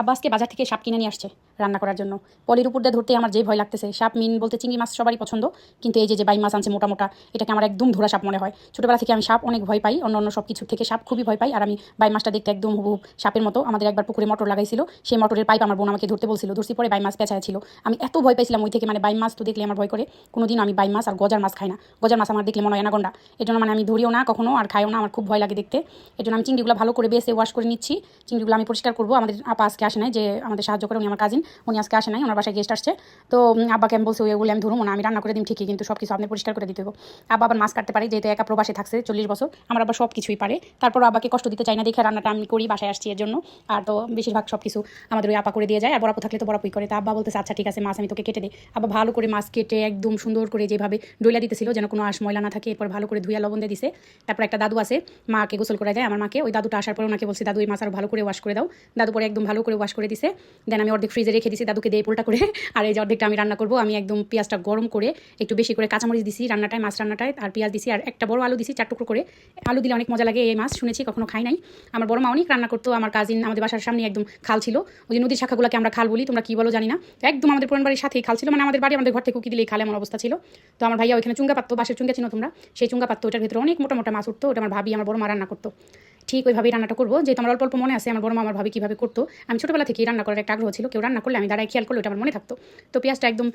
আব্বা আজকে বাজার থেকে সাপ কিনে নিয়ে আসছে রান্না করার জন্য। পলির উপর দিয়ে ধরতে আমার যে ভয় লাগতেছে। সাপ মিন বলতে চিংড়ি মাছ সবারই পছন্দ, কিন্তু এই যে বাই মাছ আনছে মোটা মোটা, এটাকে আমার একদম ধরা সাপ মনে হয়। ছোটবেলা থেকে আমি সাপ অনেক ভয় পাই, অন্য অন্য সব কিছু থেকে সাপ খুবই ভয় পাই। আর আমি বাই মাছটা দেখতে একদম হুবহু সাপের মতো। আমাদের একবার পুকুরে মটর লাগাইছিল, সেই মটরের পাইপ আমার বোন আমাকে ধরতে বলছিল, ধরছি পরে বাই মাছ পেঁচায় ছিল। আমি এত ভয় পাইছিলাম ওই থেকে, মানে বাই মাছ তো দেখলে আমার ভয় করে। কোনোদিন আমি বাই মাছ আর গজার মাছ খাই না। গজার মাছ আমার দেখলে মনে হয় অ্যানাকোন্ডা, এই জন্য মানে আমি ধরিও না কখনো আর খাইও না, আমার খুব ভয় লাগে দেখতে। এই জন্য আমি চিংড়িগুলো ভালো করে বেছে ওয়াশ করে নিচ্ছি। চিংড়িগুলো আমি পরিষ্কার করবো। আমাদের আপা আজকে আসে নাই, যে আমাদের সাহায্য করে, উনি আমার কাজিন, উনি আজকে আসে নাই, ওনার বাসায় গেস্ট আসছে। তো আব্বাকে আমি বলছি ওইগুলো আমি ধরবো না, আমি রান্না করে দিন ঠিকই, কিন্তু সব কিছু আপনি পরিষ্কার করে দিতে হবে। আব্বা আবার মাছ কাটতে পারে, যেহেতু একা প্রবাসে থাকছে 40 বছর, আমার আবার সব কিছুই পারে। তারপর আব্বাকে কষ্ট দিতে চাই না দেখে রান্নাটা আমি করি, বাসায় আসছি এর জন্য। আর তো বেশিরভাগ সব কিছু আমাদের ওই আপা করে দিয়ে যায়, আর বড়াপু থাকলে তো বড়াপুই করে। তা আব্বা বলতেছে আচ্ছা ঠিক আছে, মাছ আমি তোকে কেটে দিই। আব্বা ভালো করে মাছ কেটে একদম সুন্দর করে যেভাবে ডইলা দিতেছিল, যেন কোনো আঁশ ময়লা না থাকে, এরপর ভালো করে ধুইয়া লবণ দিয়ে দিছে। তারপর একটা দাদু আছে, মাকে গোসল করে যায় আমার মাকে, ওই দাদুটা আসার পরে ওনাকে বলছি দাদু এই মাছ আরও ভালো করে ওয়াশ করে দাও। দাদু পরে একদম ভালো করে ওয়াশ করে দিছে। দেন আমি অর্ধেক ফ্রিজে রেখে দিছি দাদুকে দিয়ে পোলটা করে। আর এই যে অর্ধেকটা আমি রান্না করবো। আমি একদম পেঁয়াজটা গরম করে একটু বেশি করে কাঁচামরিচ দিছি রান্নাটায়, মাছ রান্নাটায়, আর পেঁয়াজ দিছি, আর একটা বড় আলু দিছি 4 টুকরো করে। আলু দিলে অনেক মজা লাগে এই মাছ, শুনেছি, কখনো খাই নাই। আমার বড় মা অনেক রান্না করতো। আমার কাজিন, আমাদের বাসার সামনে একদম খাল ছিল, ওই যে নদীর শাখাগুলোকে আমরা খাল বলি, তোমরা কি বলো জানি না। একদম আমাদের পুরান বাড়ির সাথেই খাল ছিল, মানে আমাদের বাড়ি, আমাদের ঘর থেকে উকি দিলেই খাল, এমন অবস্থা ছিল। তো আমার ভাইয়া ওইখানে চুঙ্গা পাততো, বাঁশের চুঙ্গা চিনো তোমরা, সেই চুঙ্গা পাততো, ওটার ভিতরে অনেক মোটা মোটা মাছ উঠতো, ওটা আমার ভাবি, আমার বড় মা রান্না করতো। ঠিক ওইভাবেই রান্নাটা করবো, যেহেতু আমার অল্প অল্প মনে আছে আমার বড় মা আমার ভাবি কীভাবে করতো। আমি ছোটোবেলা থেকেই রান্না করার একটা আগ্রহ ছিল, কেউ রান্না করলে আমি দাঁড়ায় খেয়াল করলে ওটা আমার মনে থাকতো। তো পেঁয়াজটা একদম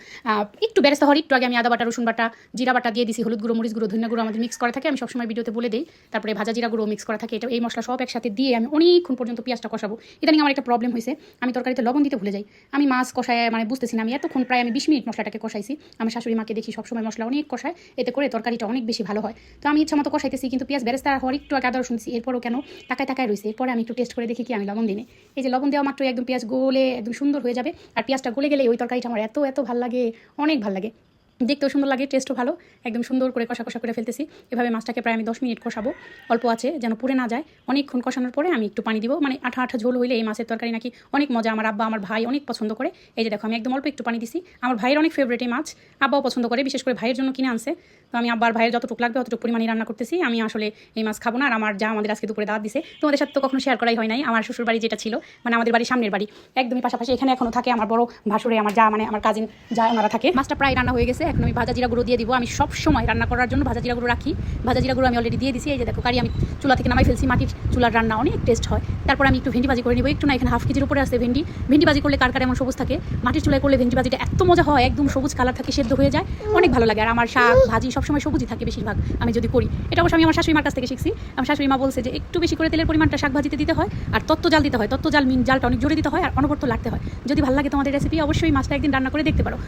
একটু বেরেস্তা হওয়ার একটু আগে আমি আদা বাটা, রসুন বাটা, জিরা বাটা দিয়ে দিছি, হলুদ গুঁড়ো, মরিচ গুঁড়ো, ধনিয়া গুঁড়ো আমাদের মিক্স করা থাকে, আমি সবসময় ভিডিওতে বলে দিই। তারপরে ভাজা জিরা গুঁড়ো মিক্স করা থাকে, এটা এই মশলা সব একসাথে দিয়ে আমি অনেকক্ষণ পর্যন্ত পেঁয়াজটা কষাবো। ইদানিং আমার একটা প্রবলেম হয়েছে, আমি তরকারিতে লবণ দিতে ভুলে যাই। আমি মাছ কষায় মানে বুঝতেছি না, আমি এতক্ষণ প্রায় আমি 20 মিনিট মশলাটাকে কষাইছি। আমার শাশুড়ি মাকে দেখি সবসময় মশলা অনেক কষায়, এতে করে তরকারিটা অনেক বেশি ভালো হয়। তো আমি ইচ্ছা মতো কষাইতেছি, কিন্তু পেঁয়াজ বেরেস্তা হওয়ার একটু আগে আদা রসুন দিছি, এরপরও কেন তাকায় তাকায় রয়েছে। এরপরে আমি একটু টেস্ট করে দেখি কি আমি লবণ দিনে, এই যে লবণ দেওয়া মাত্র একদম পেঁয়াজ গলে একদম সুন্দর হয়ে যাবে। আর পেঁয়াজটা গলে গেলে ওই তরকারিটা আমার এত এত ভালো লাগে, অনেক ভালো লাগে, দেখতেও সুন্দর লাগে, টেস্টও ভালো। একদম সুন্দর করে কষা কষা করে ফেলতেছি। এভাবে মাছটাকে প্রায় আমি 10 মিনিট কষাবো, অল্প আছে যেন পুড়ে না যায়। অনেকক্ষণ কষানোর পরে আমি একটু পানি দিব, মানে আঠা আঠা ঝোল হইলে এই মাছের তরকারি নাকি অনেক মজা। আমার আব্বা, আমার ভাই অনেক পছন্দ করে। এই যে দেখো আমি একদম অল্প একটু পানি দিছি। আমার ভাইয়ের অনেক ফেভারিট এই মাছ, আব্বাও পছন্দ করে, বিশেষ করে ভাইয়ের জন্য কিনে আনছে। তো আমি আব্বার ভাইয়ের যতটুকু লাগবে অতটুকু পরিমাণে রান্না করতেছি। আমি আসলে এই মাছ খাবো না। আর আমার যা আমাদের আজকে দুপুরে দাওয়াত দিছে, তোমাদের সাথে তো কখনো শেয়ার করাই হয় নাই। আমার শ্বশুর বাড়ি যেটা ছিল, মানে আমাদের বাড়ির সামনের বাড়ি, একদমই পাশাপাশি, এখানে এখনো থাকে আমার বড় ভাসুরে, আমার যা মানে আমার কাজিন যা, ওনারা থাকে। মাছটা প্রায় রান্না হয়ে গেছে, এখন আমি ভাজা জিরা গুঁড়ো দিয়ে দিব। আমি সব সময় রান্না করার জন্য ভাজা জিরা গুঁড়ো রাখি। ভাজা জিরা গুঁড়ো আমি অলরেডি দিয়ে দিছি। এই যে দেখো কারি আমি চুলা থেকে নামাই ফেলছি, মাটির চুলার রান্না অনেক টেস্ট হয়। তারপর আমি একটু ভেন্ডি ভাজি করে নিব, একটু না, এখানে 1/2 কেজির উপরে আছে ভেন্ডি। ভেন্ডি ভাজি করলে কার কার এমন সবুজ থাকে, মাটির চুলায় করলে ভেন্ডি ভাজিটা এত মজা হয়, একদম সবুজ কালার থাকে, সেদ্ধ হয়ে যায়, অনেক ভালো লাগে। আর আমার শাক ভাজি সবসময় সবুজই থাকে বেশিরভাগ আমি যদি করি। এটা অবশ্য আমি আমার শাশুড়ি মার কাছ থেকে শিখছি। আমার শাশুড়ি মা বলছে যে একটু বেশি করে তেলের পরিমাণটা শাক ভাজিতে দিতে হয়, আর তত্ত্ব জাল দিতে হয়, তত্ত্ব জাল মিন জালটা অনেক জোরে দিতে হয়, আর অনবরত লাগতে হয়। যদি ভালো লাগে তোমাদের রেসিপি, অবশ্যই মাছটা একদিন রান্না করে দেখতে পারো।